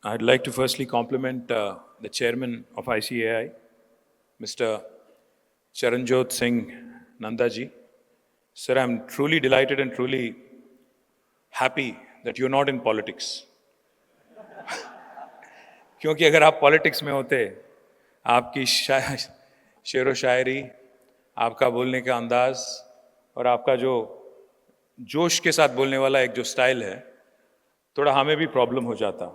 I'd like to firstly compliment the chairman of ICAI, Mr. Charanjot Singh Nandaji. Sir, I'm truly delighted and truly happy that you're not in politics. क्योंकि अगर आप politics में होते, आपकी शेर व शायरी, आपका बोलने का अंदाज और आपका जो जोश के साथ बोलने वाला एक जो स्टाइल है, थोड़ा हमें भी प्रॉब्लम हो जाता.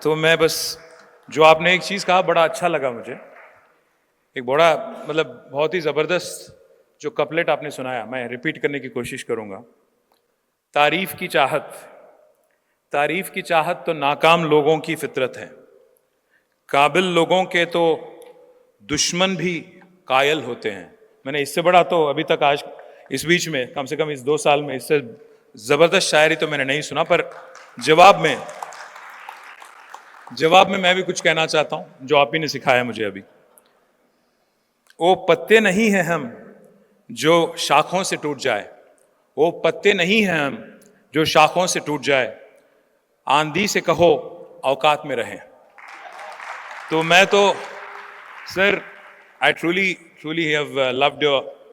तो मैं बस जो आपने एक चीज़ कहा बड़ा अच्छा लगा मुझे. एक बड़ा मतलब बहुत ही ज़बरदस्त जो कपलेट आपने सुनाया, मैं रिपीट करने की कोशिश करूँगा. तारीफ की चाहत तो नाकाम लोगों की फितरत है. काबिल लोगों के तो दुश्मन भी कायल होते हैं. मैंने इससे बड़ा तो अभी तक आज इस बीच में कम से कम इस 2 साल में इससे ज़बरदस्त शायरी तो मैंने नहीं सुना. पर जवाब में मैं भी कुछ कहना चाहता हूं जो आप ही ने सिखाया मुझे अभी. वो पत्ते नहीं हैं हम जो शाखों से टूट जाए, वो पत्ते नहीं हैं हम जो शाखों से टूट जाए, आंधी से कहो औकात में रहें. तो मैं तो sir, I truly have loved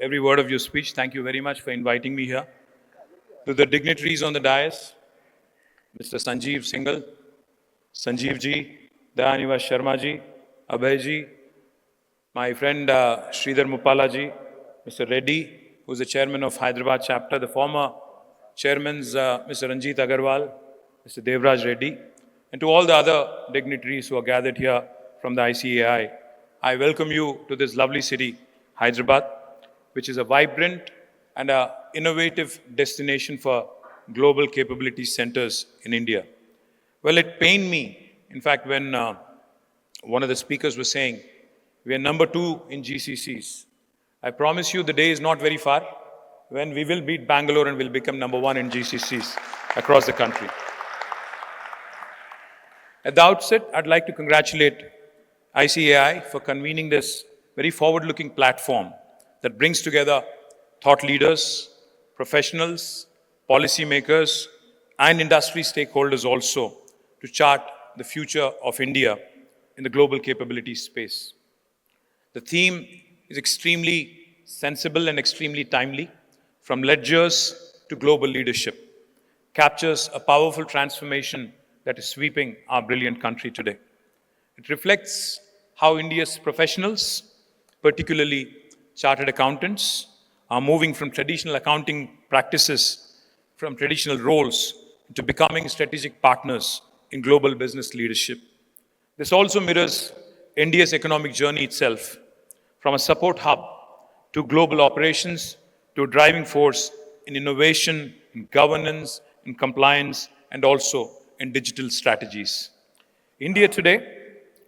every word of your speech. Thank you very much for inviting me here. To the dignitaries on the dais, Mr. Sanjeev Singhal, Sanjeev ji, Dayaniva Sharma ji, Abhay ji, my friend Sridhar Mupala ji, Mr. Reddy, who's the chairman of Hyderabad chapter, the former chairmans Mr. Ranjit Agarwal, Mr. Devraj Reddy, and to all the other dignitaries who are gathered here from the ICAI, I welcome you to this lovely city, Hyderabad, which is a vibrant and an innovative destination for global capability centers in India. Well, it pained me, in fact, when one of the speakers was saying, we are number 2 in GCCs. I promise you the day is not very far when we will beat Bangalore and will become number 1 in GCCs across the country. At the outset, I'd like to congratulate ICAI for convening this very forward-looking platform that brings together thought leaders, professionals, policymakers, and industry stakeholders also to chart the future of India in the global capability space. The theme is extremely sensible and extremely timely, from ledgers to global leadership, captures a powerful transformation that is sweeping our brilliant country today. It reflects how India's professionals, particularly chartered accountants, are moving from traditional accounting practices, from traditional roles, to becoming strategic partners in global business leadership. This also mirrors India's economic journey itself, from a support hub to global operations to a driving force in innovation, in governance, in compliance, and also in digital strategies. India today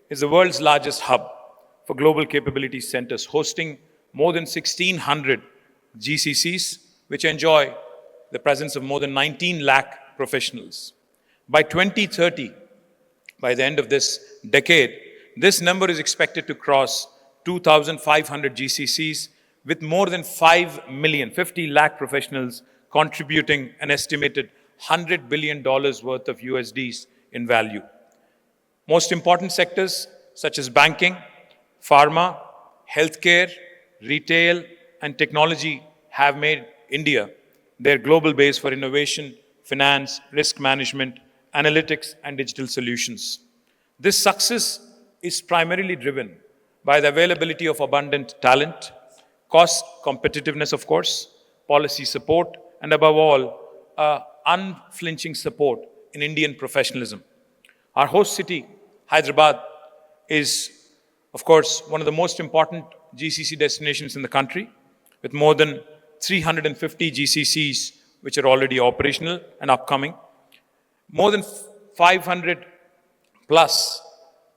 is the world's largest hub for global capability centers, hosting more than 1,600 GCCs, which enjoy the presence of more than 19 lakh professionals. By 2030, by the end of this decade, this number is expected to cross 2,500 GCCs with more than 5 million, 50 lakh professionals contributing an estimated $100 billion worth of USDs in value. Most important sectors such as banking, pharma, healthcare, retail, and technology have made India their global base for innovation, finance, risk management, analytics, and digital solutions. This success is primarily driven by the availability of abundant talent, cost competitiveness, of course, policy support, and above all, unflinching support in Indian professionalism. Our host city, Hyderabad, is, of course, one of the most important GCC destinations in the country, with more than 350 GCCs which are already operational and upcoming. More than 500 plus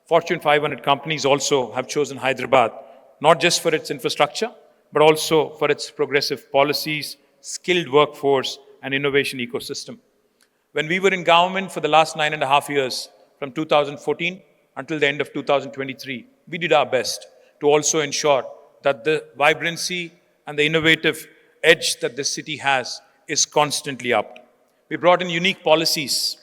Fortune 500 companies also have chosen Hyderabad, not just for its infrastructure, but also for its progressive policies, skilled workforce, and innovation ecosystem. When we were in government for the last 9.5 years, from 2014 until the end of 2023, we did our best to also ensure that the vibrancy and the innovative edge that this city has is constantly upped. We brought in unique policies.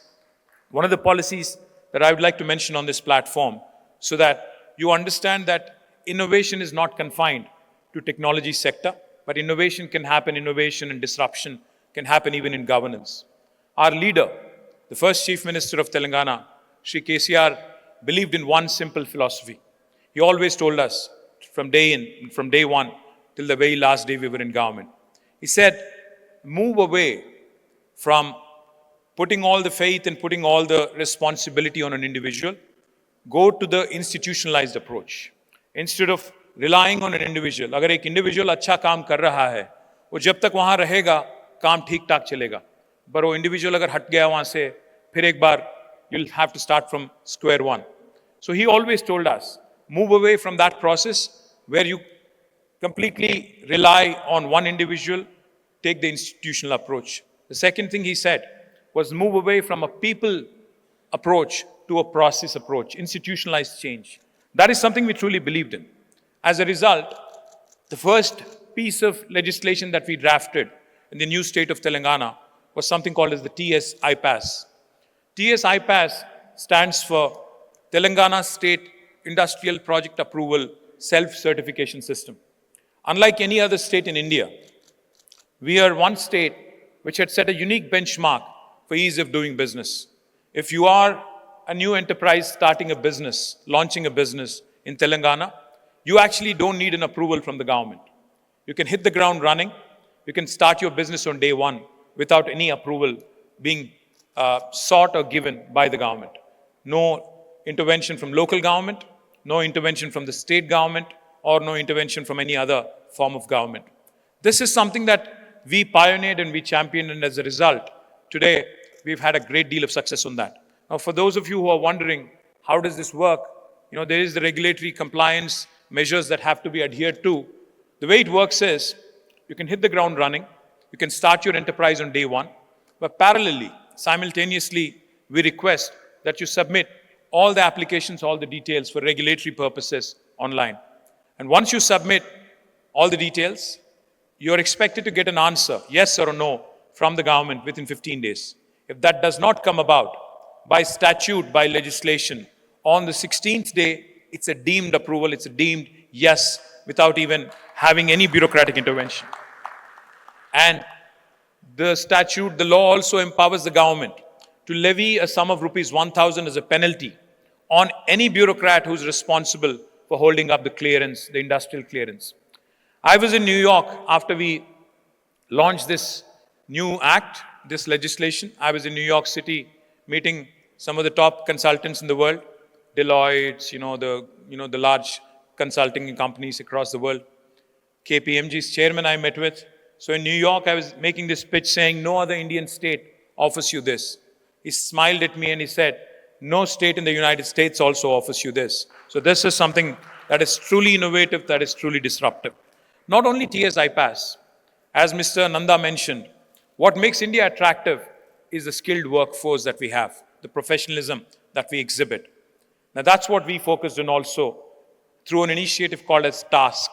One of the policies that I would like to mention on this platform so that you understand that innovation is not confined to technology sector, but innovation and disruption can happen even in governance. Our leader, the first Chief Minister of Telangana, Shri KTR, believed in one simple philosophy. He always told us from day one till the very last day we were in government. He said, move away from putting all the faith and putting all the responsibility on an individual. Go to the institutionalized approach. Instead of relying on an individual, अगर एक individual अच्छा काम कर रहा है, वो जब तक वहाँ रहेगा, काम ठीक ठाक चलेगा. पर वो individual अगर हट गया वहाँ से, फिर एक बार you'll have to start from square one. So he always told us, move away from that process where you completely rely on one individual, take the institutional approach. The second thing he said was move away from a people approach to a process approach, institutionalized change. That is something we truly believed in. As a result, the first piece of legislation that we drafted in the new state of Telangana was something called as the TS-IPAS. TS-IPAS stands for Telangana State Industrial Project Approval Self-Certification System. Unlike any other state in India, we are one state which had set a unique benchmark for ease of doing business. If you are a new enterprise starting a business, launching a business in Telangana, you actually don't need an approval from the government. You can hit the ground running. You can start your business on day one without any approval being sought or given by the government. No intervention from local government, no intervention from the state government, or no intervention from any other form of government. This is something that we pioneered and we championed, and as a result, today we've had a great deal of success on that. Now, for those of you who are wondering, how does this work? There is the regulatory compliance measures that have to be adhered to. The way it works is, you can hit the ground running, you can start your enterprise on day one, but parallelly, simultaneously, we request that you submit all the applications, all the details for regulatory purposes online. And once you submit all the details, you're expected to get an answer, yes or no, from the government within 15 days. If that does not come about, by statute, by legislation, on the 16th day, it's a deemed approval, it's a deemed yes, without even having any bureaucratic intervention. And the statute, the law also empowers the government to levy a sum of rupees 1,000 as a penalty on any bureaucrat who's responsible for holding up the clearance, the industrial clearance. I was in New York after we launched this new act, this legislation. I was in New York City meeting some of the top consultants in the world, Deloitte, the large consulting companies across the world. KPMG's chairman I met with. So in New York, I was making this pitch saying, no other Indian state offers you this. He smiled at me and he said, no state in the United States also offers you this. So this is something that is truly innovative, that is truly disruptive. Not only TS-IPAS, as Mr. Nanda mentioned, what makes India attractive is the skilled workforce that we have, the professionalism that we exhibit. Now that's what we focused on also through an initiative called as TASK,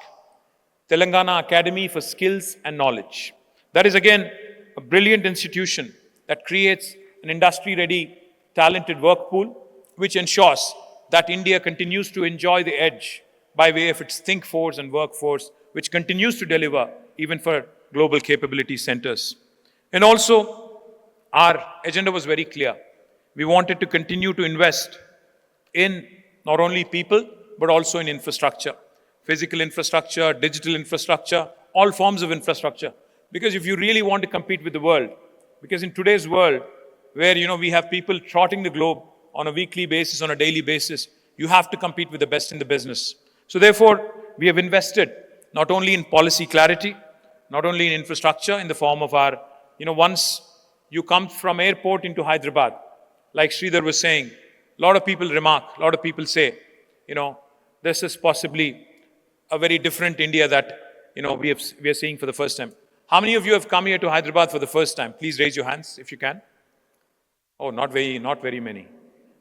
Telangana Academy for Skills and Knowledge. That is again a brilliant institution that creates an industry-ready, talented work pool, which ensures that India continues to enjoy the edge by way of its think force and workforce, which continues to deliver even for global capability centers. And also, our agenda was very clear. We wanted to continue to invest in not only people, but also in infrastructure, physical infrastructure, digital infrastructure, all forms of infrastructure. Because if you really want to compete with the world, because in today's world, where we have people trotting the globe on a weekly basis, on a daily basis, you have to compete with the best in the business. So therefore, we have invested not only in policy clarity, not only in infrastructure in the form of our, once you come from airport into Hyderabad, like Sridhar was saying, a lot of people remark, a lot of people say, this is possibly a very different India that, we are seeing for the first time. How many of you have come here to Hyderabad for the first time? Please raise your hands if you can. Oh, not very many.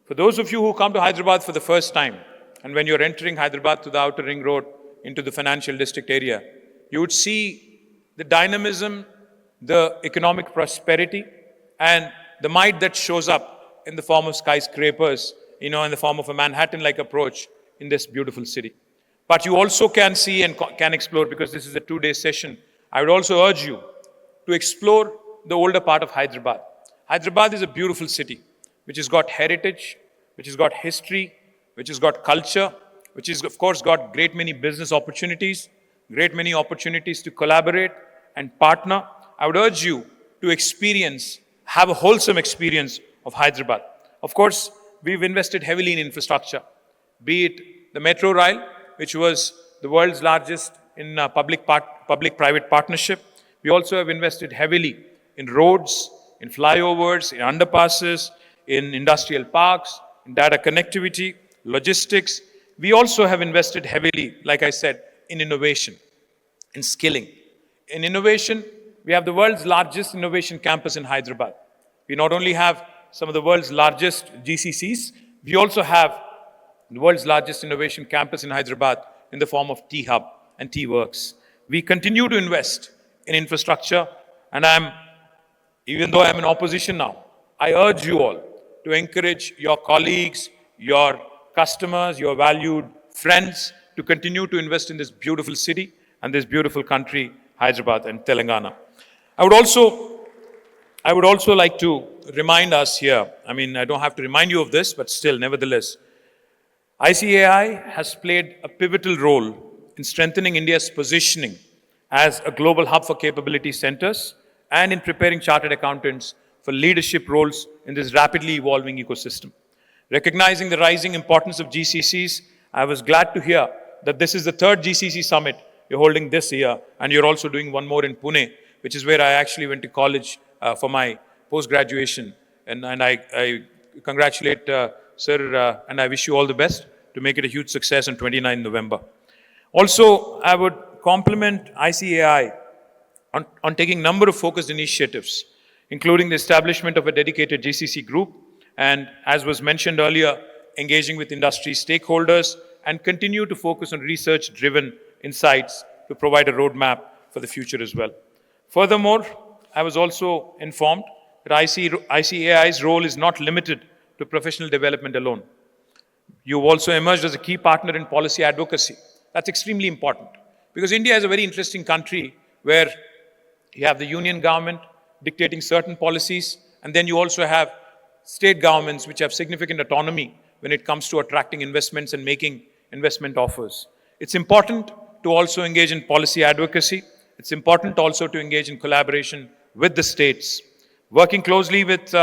For those of you who come to Hyderabad for the first time, and when you're entering Hyderabad to the outer ring road into the financial district area, you would see the dynamism, the economic prosperity, and the might that shows up in the form of skyscrapers in the form of a Manhattan-like approach in this beautiful city. But you also can see and can explore, because this is a 2-day session, I would also urge you to explore the older part of Hyderabad. Hyderabad is a beautiful city, which has got heritage, which has got history, which has got culture, which has, of course, got great many business opportunities, great many opportunities to collaborate and partner. I would urge you to have a wholesome experience of Hyderabad. Of course, we've invested heavily in infrastructure, be it the metro rail, which was the world's largest in public-private partnership. We also have invested heavily in roads, in flyovers, in underpasses, in industrial parks, in data connectivity, logistics. We also have invested heavily, like I said, in innovation, in skilling. In innovation, we have the world's largest innovation campus in Hyderabad. We not only have some of the world's largest GCCs, we also have the world's largest innovation campus in Hyderabad in the form of T-Hub and T-Works. We continue to invest in infrastructure, and even though I'm in opposition now, I urge you all to encourage your colleagues, your customers, your valued friends to continue to invest in this beautiful city and this beautiful country, Hyderabad and Telangana. I would also like to remind us here, I don't have to remind you of this, but still, nevertheless, ICAI has played a pivotal role in strengthening India's positioning as a global hub for capability centers and in preparing chartered accountants for leadership roles in this rapidly evolving ecosystem. Recognizing the rising importance of GCCs, I was glad to hear that this is the third GCC summit you're holding this year, and you're also doing one more in Pune, which is where I actually went to college for my post-graduation. And I congratulate Sir, and I wish you all the best to make it a huge success on 29 November. Also, I would compliment ICAI on taking a number of focused initiatives, including the establishment of a dedicated GCC group, and as was mentioned earlier, engaging with industry stakeholders and continue to focus on research-driven insights to provide a roadmap for the future as well. Furthermore, I was also informed that ICAI's role is not limited to professional development alone. You've also emerged as a key partner in policy advocacy. That's extremely important, because India is a very interesting country where you have the union government dictating certain policies, and then you also have state governments which have significant autonomy when it comes to attracting investments and making investment offers. It's important to also engage in policy advocacy. It's important also to engage in collaboration with the states, working closely with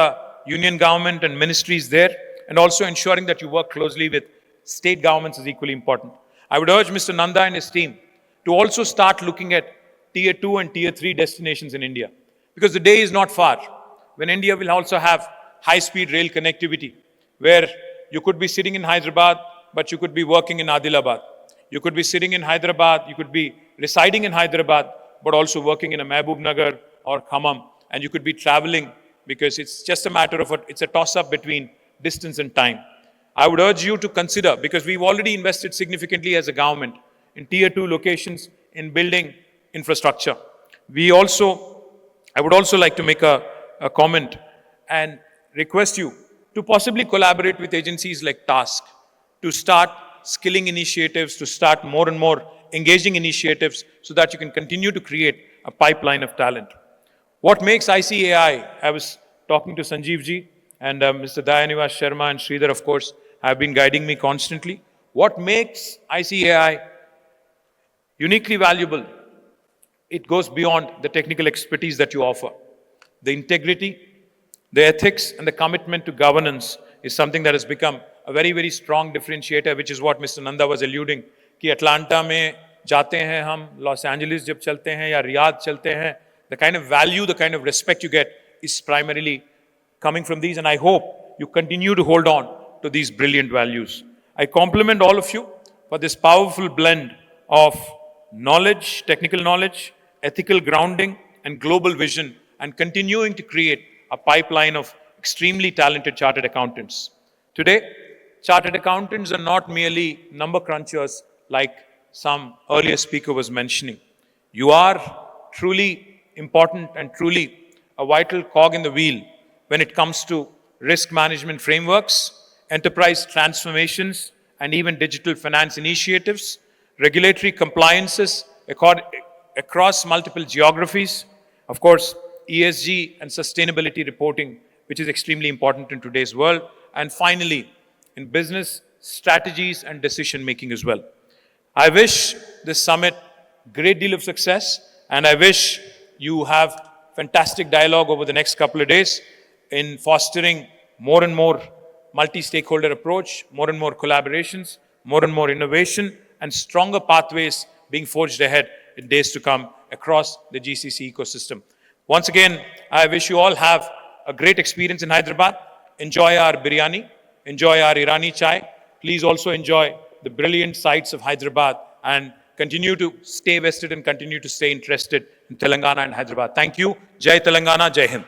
union government and ministries there, and also ensuring that you work closely with state governments is equally important. I would urge Mr. Nanda and his team to also start looking at Tier 2 and Tier 3 destinations in India, because the day is not far when India will also have high-speed rail connectivity, where you could be sitting in Hyderabad, but you could be working in Adilabad. You could be sitting in Hyderabad, you could be residing in Hyderabad, but also working in a Mehboob Nagar or Khammam, and you could be traveling, because it's just a matter of it's a toss-up between distance and time. I would urge you to consider, because we've already invested significantly as a government in Tier 2 locations in building infrastructure. I would also like to make a comment and request you to possibly collaborate with agencies like TASK to start skilling initiatives, to start more and more engaging initiatives so that you can continue to create a pipeline of talent. What makes ICAI, I was talking to Sanjeev ji and Mr. Dayanivas Sharma and Sridhar, of course, have been guiding me constantly. What makes ICAI uniquely valuable? It goes beyond the technical expertise that you offer. The integrity, the ethics, and the commitment to governance is something that has become a very, very strong differentiator, which is what Mr. Nanda was alluding, कि Atlanta में जाते हैं हम, Los Angeles जब चलते हैं या Riyadh चलते हैं, the kind of value, the kind of respect you get is primarily coming from these, and I hope you continue to hold on to these brilliant values. I compliment all of you for this powerful blend of knowledge, technical knowledge, ethical grounding, and global vision, and continuing to create a pipeline of extremely talented chartered accountants. Today, chartered accountants are not merely number crunchers like some earlier speaker was mentioning. You are truly important and truly a vital cog in the wheel when it comes to risk management frameworks, enterprise transformations, and even digital finance initiatives, regulatory compliances across multiple geographies, of course, ESG and sustainability reporting, which is extremely important in today's world, and finally, in business strategies and decision making as well. I wish this summit great deal of success, and I wish you have fantastic dialogue over the next couple of days in fostering more and more multi-stakeholder approach, more and more collaborations, more and more innovation, and stronger pathways being forged ahead in days to come across the GCC ecosystem. Once again, I wish you all have a great experience in Hyderabad. Enjoy our biryani, enjoy our Irani chai. Please also enjoy the brilliant sights of Hyderabad and continue to stay vested and continue to stay interested in Telangana and Hyderabad. Thank you. Jai Telangana, Jai Hind.